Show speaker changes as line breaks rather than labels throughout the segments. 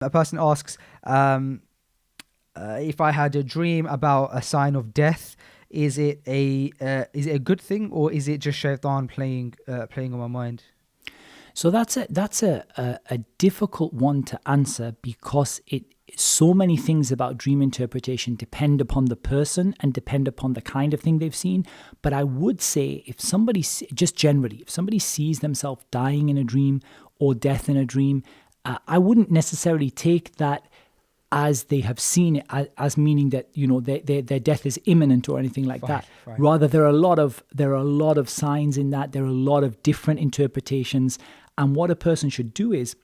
A person asks, if I had a dream about a sign of death, is it a good thing, or is it just shaitan playing on my mind?
So that's a difficult one to answer because so many things about dream interpretation depend upon the person and depend upon the kind of thing they've seen. But I would say if somebody, just generally, if somebody sees themselves dying in a dream or death in a dream, I wouldn't necessarily take that as they have seen it, as meaning that their death is imminent or anything like that.
Fine.
Rather, there are a lot of signs in that. There are a lot of different interpretations, and what a person should do is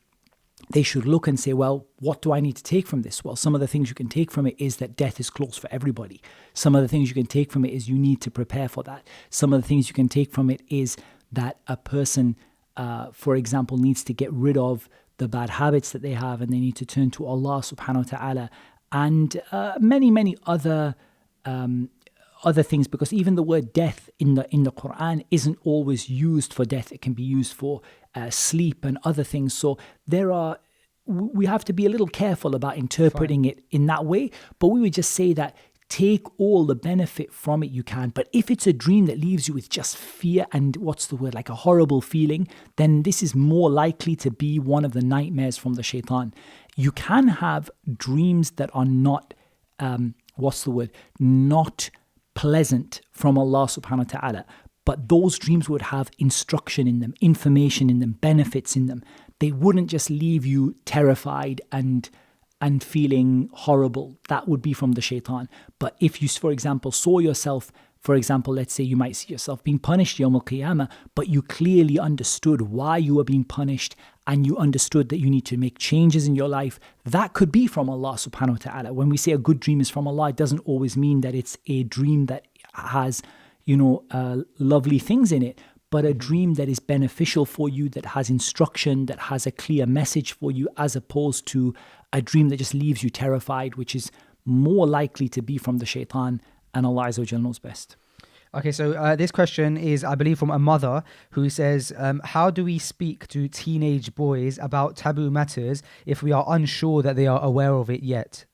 they should look and say, well, what do I need to take from this? Well, some of the things you can take from it is that death is close for everybody. Some of the things you can take from it is you need to prepare for that. Some of the things you can take from it is that a person, for example, needs to get rid of the bad habits that they have, and they need to turn to Allah subhanahu wa ta'ala, and many other things, because even the word death in the Quran isn't always used for death. It can be used for sleep and other things. So we have to be a little careful about interpreting it in that way, but we would just say that take all the benefit from it you can. But if it's a dream that leaves you with just fear and like a horrible feeling, then this is more likely to be one of the nightmares from the shaitan. You can have dreams that are not, not pleasant from Allah subhanahu wa ta'ala. But those dreams would have instruction in them, information in them, benefits in them. They wouldn't just leave you terrified and feeling horrible. That would be from the shaitan. But if you, for example, saw yourself, for example, let's say you might see yourself being punished Yawm al-Qiyamah, but you clearly understood why you were being punished, and you understood that you need to make changes in your life, that could be from Allah subhanahu wa ta'ala. When we say a good dream is from Allah, it doesn't always mean that it's a dream that has, lovely things in it, but a dream that is beneficial for you, that has instruction, that has a clear message for you, as opposed to a dream that just leaves you terrified, which is more likely to be from the shaitan, and Allah Azza wa Jal knows best.
Okay, so this question is, I believe, from a mother who says, how do we speak to teenage boys about taboo matters if we are unsure that they are aware of it yet?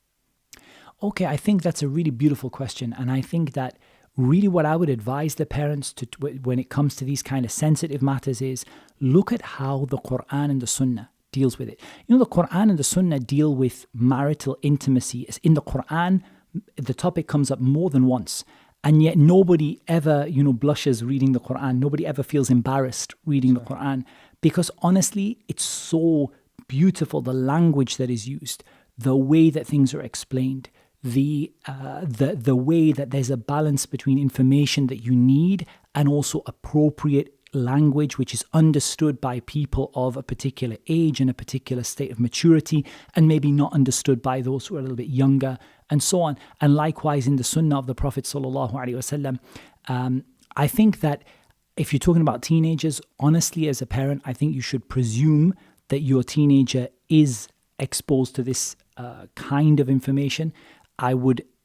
Okay, I think that's a really beautiful question, and I think that really what I would advise the parents to when it comes to these kind of sensitive matters is look at how the Quran and the Sunnah deals with it. The Quran and the Sunnah deal with marital intimacy. In the Quran, the topic comes up more than once, and yet nobody ever, blushes reading the Quran. Nobody ever feels embarrassed reading the Quran, because honestly, it's so beautiful, the language that is used, the way that things are explained, the way that there's a balance between information that you need and also appropriate language which is understood by people of a particular age and a particular state of maturity, and maybe not understood by those who are a little bit younger, and so on. And likewise in the Sunnah of the Prophet sallallahu alaihi wasallam, I think that if you're talking about teenagers, honestly, as a parent, I think you should presume that your teenager is exposed to this kind of information.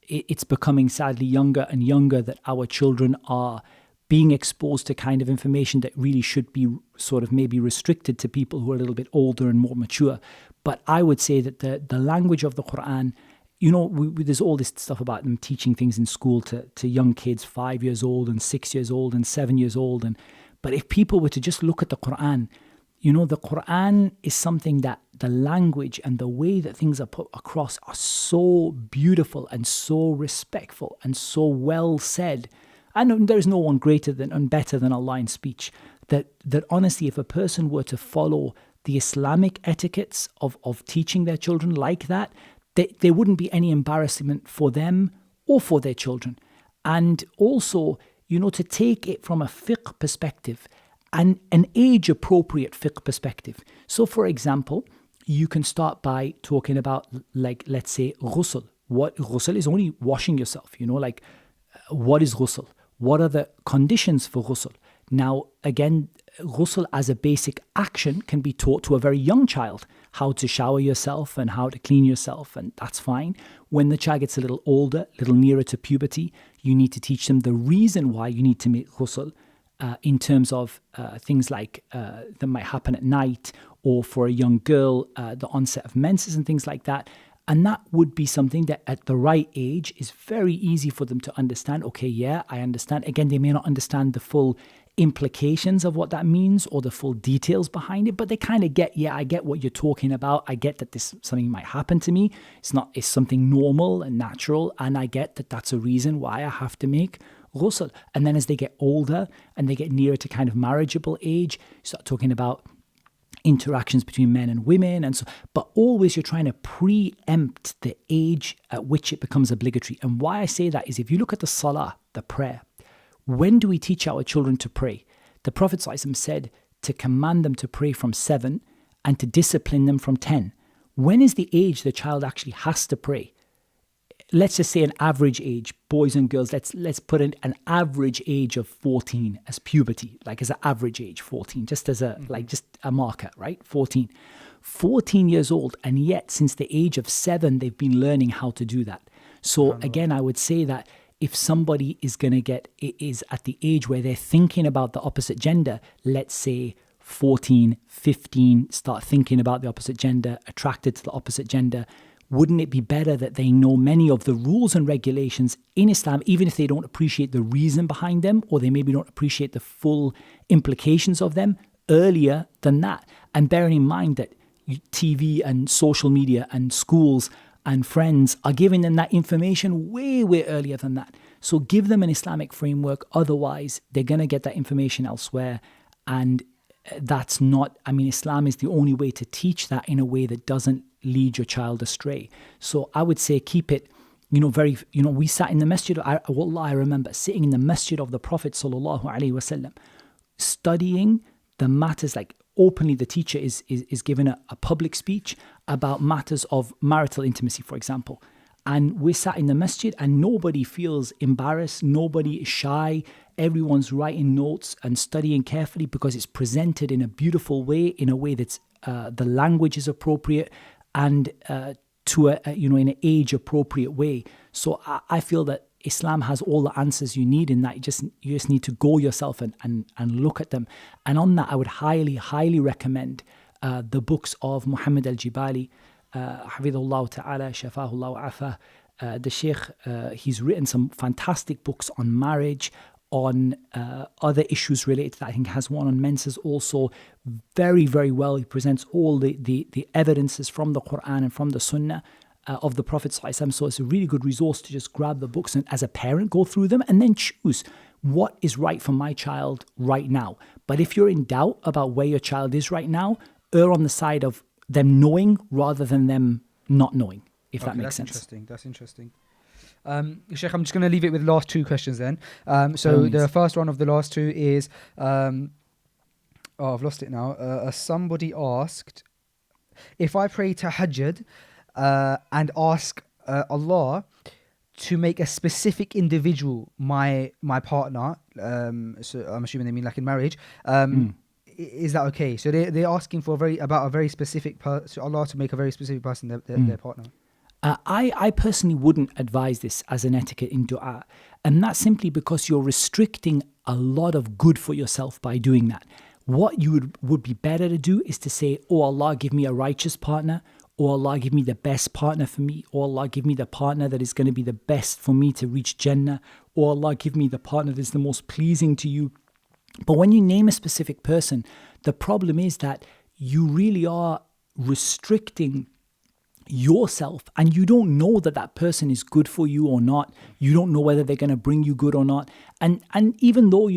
It's becoming sadly younger and younger that our children are being exposed to kind of information that really should be sort of maybe restricted to people who are a little bit older and more mature. But I would say that the language of the Quran, there's all this stuff about them teaching things in school to young kids, 5 years old and 6 years old and 7 years old. But if people were to just look at the Quran, the Quran is something that the language and the way that things are put across are so beautiful and so respectful and so well said. And there's no one greater than and better than Allah in speech. That honestly, if a person were to follow the Islamic etiquettes of teaching their children like that, there wouldn't be any embarrassment for them or for their children. And also, to take it from a fiqh perspective, and an age-appropriate fiqh perspective. So, for example, you can start by talking about, like, let's say, ghusl. What ghusl is only washing yourself, what is ghusl? What are the conditions for ghusl? Now, again, ghusl as a basic action can be taught to a very young child, how to shower yourself and how to clean yourself, and that's fine. When the child gets a little older, a little nearer to puberty, you need to teach them the reason why you need to make ghusl. in terms of things like that might happen at night, or for a young girl, the onset of menses and things like that. And that would be something that at the right age is very easy for them to understand. Okay, yeah, I understand. Again, they may not understand the full implications of what that means or the full details behind it, but they kind of get, yeah, I get what you're talking about. I get that this something might happen to me. It's something normal and natural, and I get that that's a reason why I have to make ghusl. And then as they get older and they get nearer to kind of marriageable age, you start talking about interactions between men and women, and so, but always you're trying to preempt the age at which it becomes obligatory. And why I say that is, if you look at the salah, the prayer, when do we teach our children to pray? The Prophet ﷺ said to command them to pray from 7 and to discipline them from 10. When is the age the child actually has to pray? Let's just say an average age, boys and girls, let's put in an average age of 14 as puberty, like as an average age, 14, just as a, like just a marker, right? 14 years old. And yet since the age of 7, they've been learning how to do that. So again, I would say that if somebody is at the age where they're thinking about the opposite gender, let's say 14, 15, start thinking about the opposite gender, attracted to the opposite gender, wouldn't it be better that they know many of the rules and regulations in Islam, even if they don't appreciate the reason behind them, or they maybe don't appreciate the full implications of them earlier than that? And bearing in mind that TV and social media and schools and friends are giving them that information way, way earlier than that. So give them an Islamic framework. Otherwise, they're going to get that information elsewhere. And that's not, Islam is the only way to teach that in a way that doesn't lead your child astray. So I would say keep it, we sat in the masjid. I remember sitting in the masjid of the Prophet sallallahu alaihi wasallam, studying the matters, like openly the teacher is given a public speech about matters of marital intimacy, for example. And we sat in the masjid and nobody feels embarrassed, nobody is shy, everyone's writing notes and studying carefully because it's presented in a beautiful way, in a way that's the language is appropriate and in an age appropriate way. So I feel that Islam has all the answers you need in that. You just need to go yourself and look at them. And on that, I would highly recommend the books of Muhammad al-Jibali, Hafidhullah Ta'ala, Shafahullah wa Afah. The Sheikh, he's written some fantastic books on marriage, on other issues related to that. I think he has one on menses also. Very, very well. He presents all the evidences from the Quran and from the Sunnah of the Prophet ﷺ. So it's a really good resource to just grab the books and as a parent go through them and then choose what is right for my child right now. But if you're in doubt about where your child is right now, err on the side of them knowing rather than them not knowing, if that makes sense.
That's interesting. Sheikh, I'm just going to leave it with the last 2 questions then. So the first one of the last 2 is, I've lost it now. Somebody asked, if I pray tahajjud and ask Allah to make a specific individual my partner, so I'm assuming they mean like in marriage, is that okay? So they're asking for a very specific person, Allah to make a very specific person their partner.
I personally wouldn't advise this as an etiquette in dua, and that's simply because you're restricting a lot of good for yourself by doing that. What you would be better to do is to say, oh Allah, give me a righteous partner, oh Allah, give me the best partner for me, oh Allah, give me the partner that is going to be the best for me to reach Jannah, oh Allah, give me the partner that is the most pleasing to you. But when you name a specific person, the problem is that you really are restricting yourself, and you don't know that person is good for you or not. You don't know whether they're going to bring you good or not. And even though,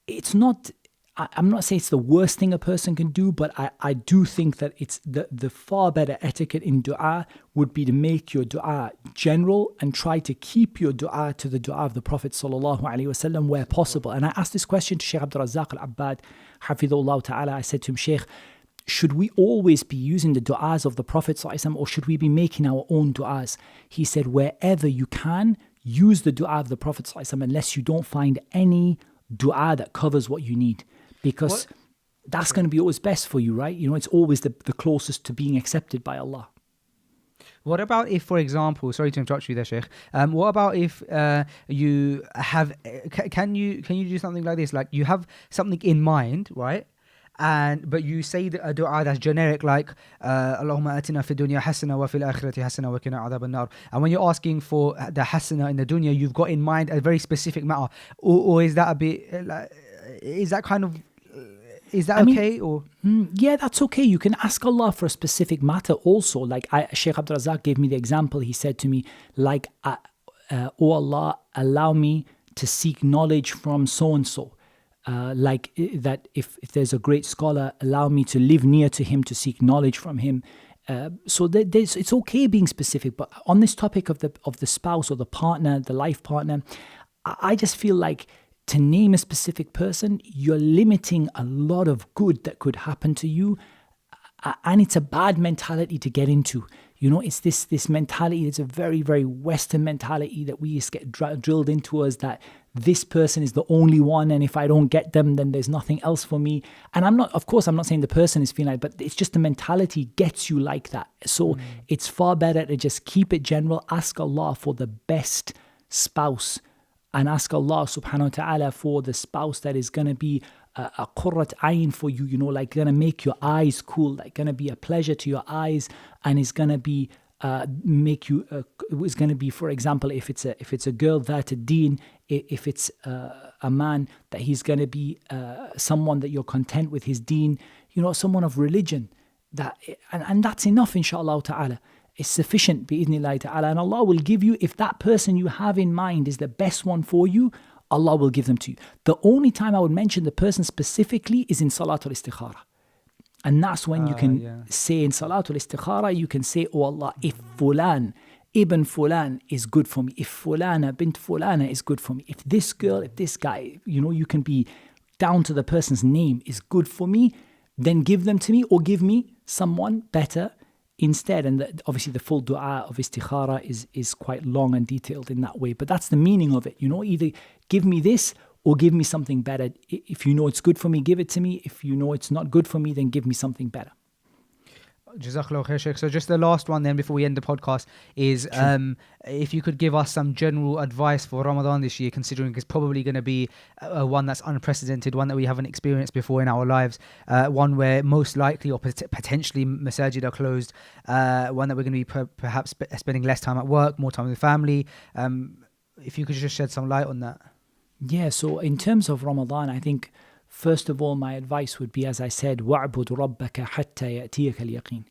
it's not, I'm not saying it's the worst thing a person can do, but I do think that it's the far better etiquette in dua would be to make your dua general and try to keep your dua to the dua of the Prophet sallallahu alaihi wasallam where possible. And I asked this question to Sheikh Abdul Razzaq al-Abbad, Hafidhullah Ta'ala. I said to him, Sheikh, should we always be using the du'as of the Prophet ﷺ, or should we be making our own du'as? He said, wherever you can, use the du'a of the Prophet ﷺ unless you don't find any du'a that covers what you need. Because that's going to be always best for you, right? It's always the closest to being accepted by Allah.
What about if, for example, sorry to interrupt you there, Sheikh. What about if you have? Can you do something like this? Like you have something in mind, right? But you say a dua that's generic, like Allahumma atina fi dunya hasana wa fil akhirati hasana wa qina adhab an-nar. And when you're asking for the hasana in the dunya, you've got in mind a very specific matter, or is that a bit? Is that kind of? Is that okay? Or
yeah, that's okay. You can ask Allah for a specific matter also. Like Sheikh Abdul Razak gave me the example. He said to me, like, "Oh Allah, allow me to seek knowledge from so and so." Like that, if there's a great scholar, allow me to live near to him to seek knowledge from him. So it's okay being specific. But on this topic of the spouse or the partner, the life partner, I just feel like, to name a specific person, you're limiting a lot of good that could happen to you. And it's a bad mentality to get into. You know, it's this mentality, it's a very, very Western mentality that we just get drilled into us, that this person is the only one, and if I don't get them, then there's nothing else for me. And I'm not saying the person is feeling like, but it's just the mentality gets you like that. So it's far better to just keep it general, ask Allah for the best spouse, and ask Allah subhanahu wa ta'ala for the spouse that is going to be a qurrat ayn for you, you know, like going to make your eyes cool, like going to be a pleasure to your eyes, and is going to be is going to be, for example, if it's a girl that a deen, if it's a man, that he's going to be someone that you're content with his deen, you know, someone of religion, that and that's enough, inshallah ta'ala. It's sufficient, bi'idhnillahi ta'ala, and Allah will give you, if that person you have in mind is the best one for you, Allah will give them to you. The only time I would mention the person specifically is in Salatul Istikhara. And that's when you can say in Salatul Istikhara, you can say, oh Allah, if Fulan, Ibn Fulan is good for me, if Fulana bint Fulana is good for me, if this girl, if this guy, you know, you can be down to the person's name, is good for me, then give them to me, or give me someone better instead. And obviously the full dua of istikhara is quite long and detailed in that way, but that's the meaning of it, you know, either give me this or give me something better. If you know it's good for me, give it to me. If you know it's not good for me, then give me something better.
Jazakallah khair, Sheikh. So just the last one then before we end the podcast is if you could give us some general advice for Ramadan this year, considering it's probably going to be one that's unprecedented, one that we haven't experienced before in our lives, one where most likely or potentially masajid are closed, one that we're going to be perhaps spending less time at work, more time with the family. If you could just shed some light on that.
Yeah, so in terms of Ramadan, I think first of all, my advice would be, as I said, وَاعْبُدْ رَبَّكَ حَتَّى يَأْتِيَكَ الْيَقِينَ.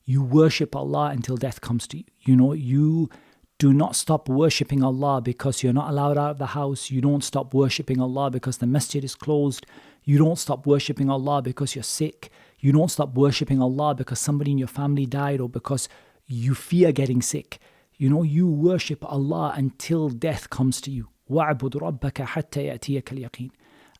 You worship Allah until death comes to you. You know, you do not stop worshipping Allah because you're not allowed out of the house. You don't stop worshipping Allah because the masjid is closed. You don't stop worshipping Allah because you're sick. You don't stop worshipping Allah because somebody in your family died or because you fear getting sick. You know, you worship Allah until death comes to you. وَاعْبُدْ رَبَّكَ حَتَّى يَأْتِيَكَ الْيَقِينَ.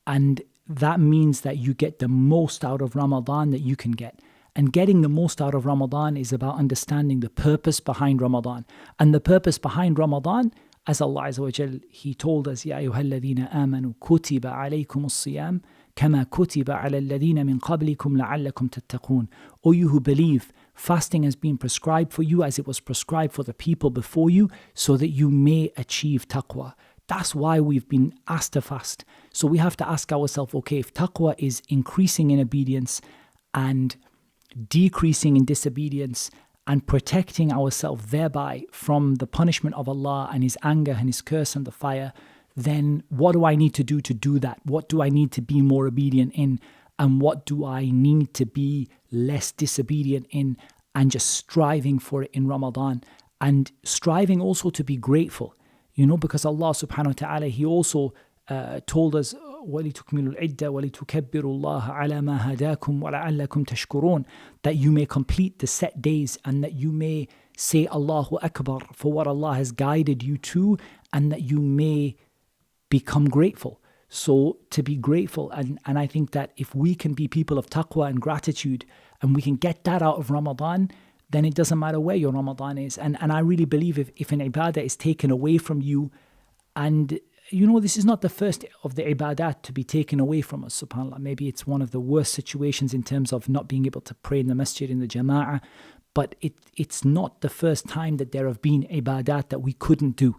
And that means that you get the most out of Ramadan that you can get. And getting the most out of Ramadan is about understanding the purpose behind Ramadan. And the purpose behind Ramadan, as Allah Azza wa Jal, He told us, يَا أَيُّهَا الَّذِينَ آمَنُوا كُتِبَ عَلَيْكُمُ الصِّيَامُ كَمَا كُتِبَ عَلَى الَّذِينَ مِنْ قَبْلِكُمْ لَعَلَّكُمْ تَتَّقُونَ. O you who believe, fasting has been prescribed for you as it was prescribed for the people before you, so that you may achieve taqwa. That's why we've been asked to fast. So we have to ask ourselves, okay, if taqwa is increasing in obedience and decreasing in disobedience and protecting ourselves thereby from the punishment of Allah and His anger and His curse and the fire, then what do I need to do that? What do I need to be more obedient in? And what do I need to be less disobedient in? And just striving for it in Ramadan. And striving also to be grateful. You know, because Allah subhanahu wa ta'ala, He also told us, وَلِتُكْمِلُوا الْعِدَّةَ وَلِتُكَبِّرُوا اللَّهَ عَلَى مَا هَدَاكُمْ وَلَعَلَّكُمْ تَشْكُرُونَ. That you may complete the set days and that you may say Allahu Akbar for what Allah has guided you to, and that you may become grateful. So to be grateful, and I think that if we can be people of taqwa and gratitude, and we can get that out of Ramadan, then it doesn't matter where your Ramadan is. And I really believe if an ibadah is taken away from you, and you know, this is not the first of the ibadat to be taken away from us, subhanAllah. Maybe it's one of the worst situations in terms of not being able to pray in the masjid, in the jama'ah. but it's not the first time that there have been ibadat that we couldn't do.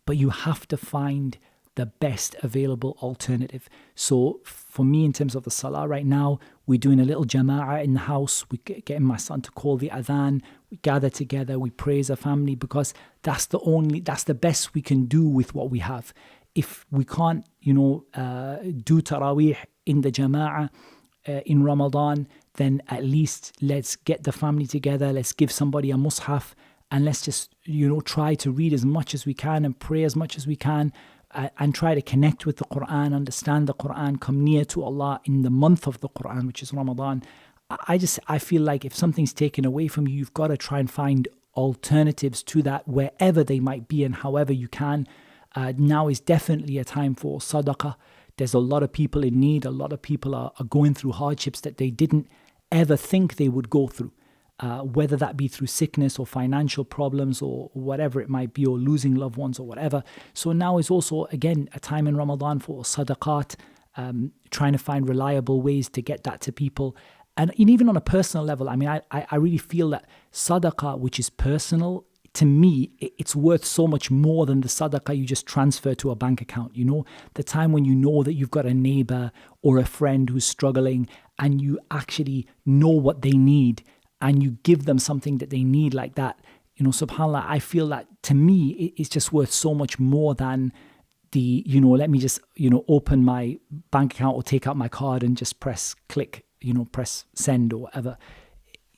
But you have to find the best available alternative. So for me, in terms of the salah right now, we're doing a little jama'ah in the house. We're getting my son to call the adhan. We gather together, we pray as a family, because that's the best we can do with what we have. If we can't, do Taraweeh in the jama'ah in Ramadan, then at least let's get the family together. Let's give somebody a mushaf, and let's just, try to read as much as we can and pray as much as we can, and try to connect with the Quran, understand the Quran, come near to Allah in the month of the Quran, which is Ramadan. I feel like if something's taken away from you, you've got to try and find alternatives to that wherever they might be and however you can. Now is definitely a time for sadaqah. There's a lot of people in need. A lot of people are going through hardships that they didn't ever think they would go through, whether that be through sickness or financial problems or whatever it might be, or losing loved ones or whatever. So now is also, again, a time in Ramadan for sadaqat, trying to find reliable ways to get that to people. And even on a personal level, I mean, I really feel that sadaqah, which is personal, to me, it's worth so much more than the sadaqah you just transfer to a bank account. The time when you know that you've got a neighbor or a friend who's struggling and you actually know what they need and you give them something that they need like that. SubhanAllah, I feel that to me, it's just worth so much more than the, let me just, open my bank account or take out my card and just press click, press send or whatever.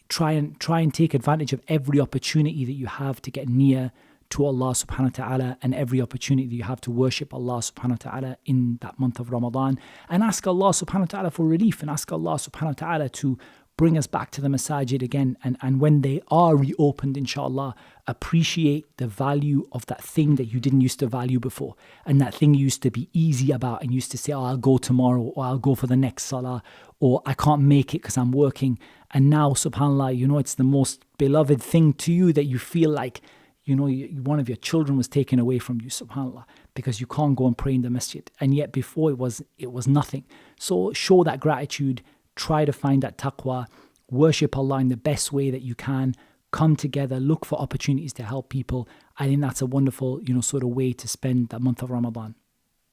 Try and take advantage of every opportunity that you have to get near to Allah subhanahu wa ta'ala, and every opportunity that you have to worship Allah subhanahu wa ta'ala in that month of Ramadan, and ask Allah subhanahu wa ta'ala for relief, and ask Allah subhanahu wa ta'ala to bring us back to the masajid again, and when they are reopened, inshallah, appreciate the value of that thing that you didn't used to value before, and that thing you used to be easy about and used to say, I'll go tomorrow, or I'll go for the next salah, or I can't make it because I'm working. And now, subhanAllah, it's the most beloved thing to you that you feel like, one of your children was taken away from you, subhanAllah, because you can't go and pray in the masjid. And yet before it was nothing. So show that gratitude, try to find that taqwa, worship Allah in the best way that you can, come together, look for opportunities to help people. I think that's a wonderful, sort of way to spend that month of Ramadan.